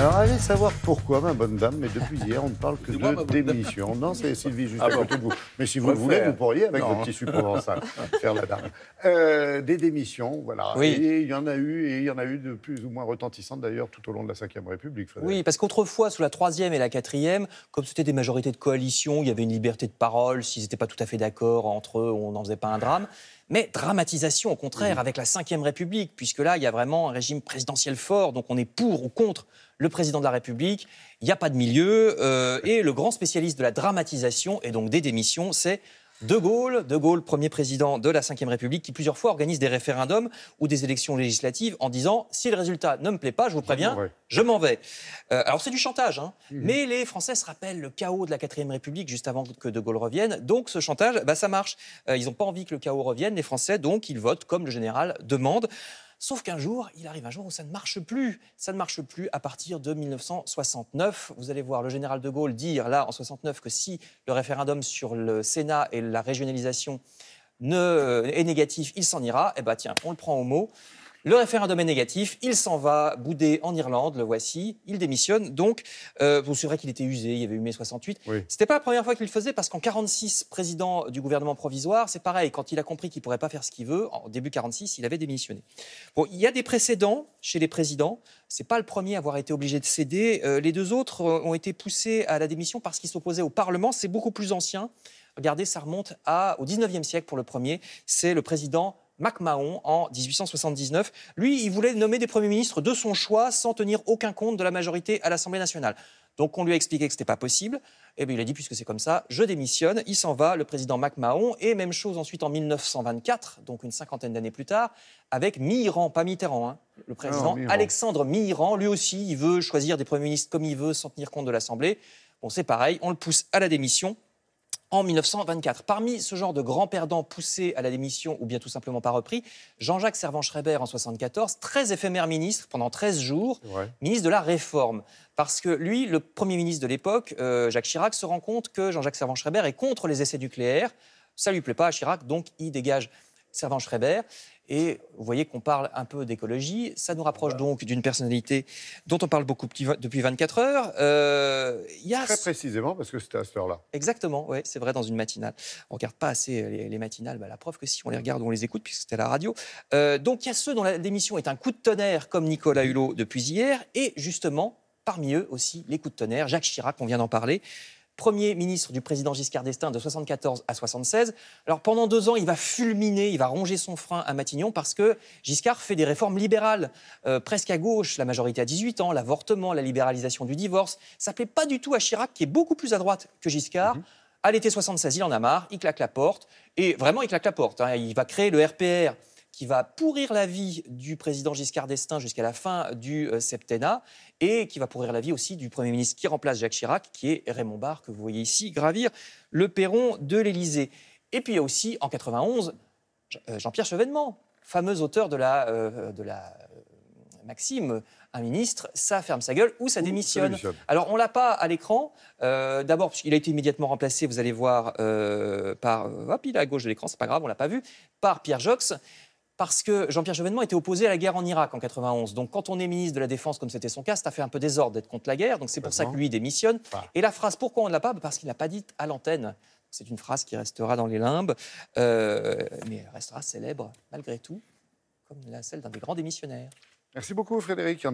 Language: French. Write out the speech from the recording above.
Alors, allez savoir pourquoi, ma bonne dame, mais depuis hier, on ne parle que de démission. Non, c'est Sylvie juste à côté de vous. Mais si vous le voulez, vous pourriez, avec votre tissu provençal, faire la dame. Des démissions, voilà. Oui. Et il y en a eu de plus ou moins retentissantes, d'ailleurs, tout au long de la Ve République, Frédéric. Oui, parce qu'autrefois, sous la Troisième et la Quatrième, comme c'était des majorités de coalition, il y avait une liberté de parole. S'ils n'étaient pas tout à fait d'accord entre eux, on n'en faisait pas un drame. Mais dramatisation, au contraire, avec la Ve République, puisque là, il y a vraiment un régime présidentiel fort, donc on est pour ou contre le président de la République. Il n'y a pas de milieu. Et le grand spécialiste de la dramatisation et donc des démissions, c'est De Gaulle. De Gaulle, premier président de la Ve République, qui plusieurs fois organise des référendums ou des élections législatives en disant « si le résultat ne me plaît pas, je vous préviens, je m'en vais ». Alors c'est du chantage, hein, mais les Français se rappellent le chaos de la Quatrième République juste avant que De Gaulle revienne. Donc ce chantage, ça marche. Ils n'ont pas envie que le chaos revienne, les Français, donc ils votent comme le général demande. Sauf qu'un jour, il arrive un jour où ça ne marche plus. Ça ne marche plus à partir de 1969. Vous allez voir le général de Gaulle dire, là, en 69, que si le référendum sur le Sénat et la régionalisation est négatif, il s'en ira. Eh bien, tiens, on le prend au mot. Le référendum est négatif, il s'en va bouder en Irlande, le voici, il démissionne. Donc, c'est vrai qu'il était usé, il y avait eu mai 68. Oui. C'était pas la première fois qu'il le faisait, parce qu'en 46, président du gouvernement provisoire, c'est pareil, quand il a compris qu'il pourrait pas faire ce qu'il veut, en début 46, il avait démissionné. Bon, il y a des précédents chez les présidents, c'est pas le premier à avoir été obligé de céder. Les deux autres ont été poussés à la démission parce qu'ils s'opposaient au Parlement, c'est beaucoup plus ancien. Regardez, ça remonte au 19e siècle pour le premier, c'est le président MacMahon en 1879. Lui, il voulait nommer des premiers ministres de son choix sans tenir aucun compte de la majorité à l'Assemblée nationale. Donc on lui a expliqué que ce n'était pas possible. Et bien il a dit, puisque c'est comme ça, je démissionne. Il s'en va, le président MacMahon. Et même chose ensuite en 1924, donc une cinquantaine d'années plus tard, avec Mitterrand, pas Mitterrand, hein, le président Alexandre Mitterrand. Lui aussi, il veut choisir des premiers ministres comme il veut sans tenir compte de l'Assemblée. Bon, c'est pareil, on le pousse à la démission. En 1924. Parmi ce genre de grands perdants poussés à la démission ou bien tout simplement pas repris, Jean-Jacques Servan-Schreiber en 1974, très éphémère ministre pendant 13 jours, ministre de la Réforme. Parce que lui, le Premier ministre de l'époque, Jacques Chirac, se rend compte que Jean-Jacques Servan-Schreiber est contre les essais nucléaires. Ça ne lui plaît pas à Chirac, donc il dégage Servan-Schreiber. Et vous voyez qu'on parle un peu d'écologie. Ça nous rapproche donc d'une personnalité dont on parle beaucoup depuis 24 heures. Très précisément, parce que c'était à cette heure-là. Exactement, oui, c'est vrai, dans une matinale. On ne regarde pas assez les matinales, la preuve que si on les regarde ou on les écoute, puisque c'était à la radio. Donc il y a ceux dont la démission est un coup de tonnerre, comme Nicolas Hulot depuis hier, et justement, parmi eux aussi, les coups de tonnerre. Jacques Chirac, on vient d'en parler. Premier ministre du président Giscard d'Estaing de 1974 à 1976. Alors pendant 2 ans, il va fulminer, il va ronger son frein à Matignon parce que Giscard fait des réformes libérales, presque à gauche, la majorité à 18 ans, l'avortement, la libéralisation du divorce. Ça ne plaît pas du tout à Chirac, qui est beaucoup plus à droite que Giscard. À l'été 76, il en a marre, il claque la porte. Et vraiment, il claque la porte. Il va créer le RPR, qui va pourrir la vie du président Giscard d'Estaing jusqu'à la fin du septennat, et qui va pourrir la vie aussi du Premier ministre qui remplace Jacques Chirac, qui est Raymond Barre, que vous voyez ici gravir le perron de l'Élysée. Et puis il y a aussi, en 91, Jean-Pierre Chevènement, fameux auteur de la maxime, un ministre, ça ferme sa gueule ou ça démissionne. Alors, on ne l'a pas à l'écran. D'abord, il a été immédiatement remplacé, vous allez voir, par... hop, il est à gauche de l'écran, c'est pas grave, on ne l'a pas vu, par Pierre Joxe. Parce que Jean-Pierre Chevènement était opposé à la guerre en Irak en 91. Donc quand on est ministre de la Défense, comme c'était son cas, ça fait un peu désordre d'être contre la guerre. Donc c'est pour ça que lui démissionne. Et la phrase « pourquoi on ne l'a pas ?» Parce qu'il n'a pas dit à l'antenne. C'est une phrase qui restera dans les limbes, mais elle restera célèbre malgré tout, comme celle d'un des grands démissionnaires. Merci beaucoup, Frédéric.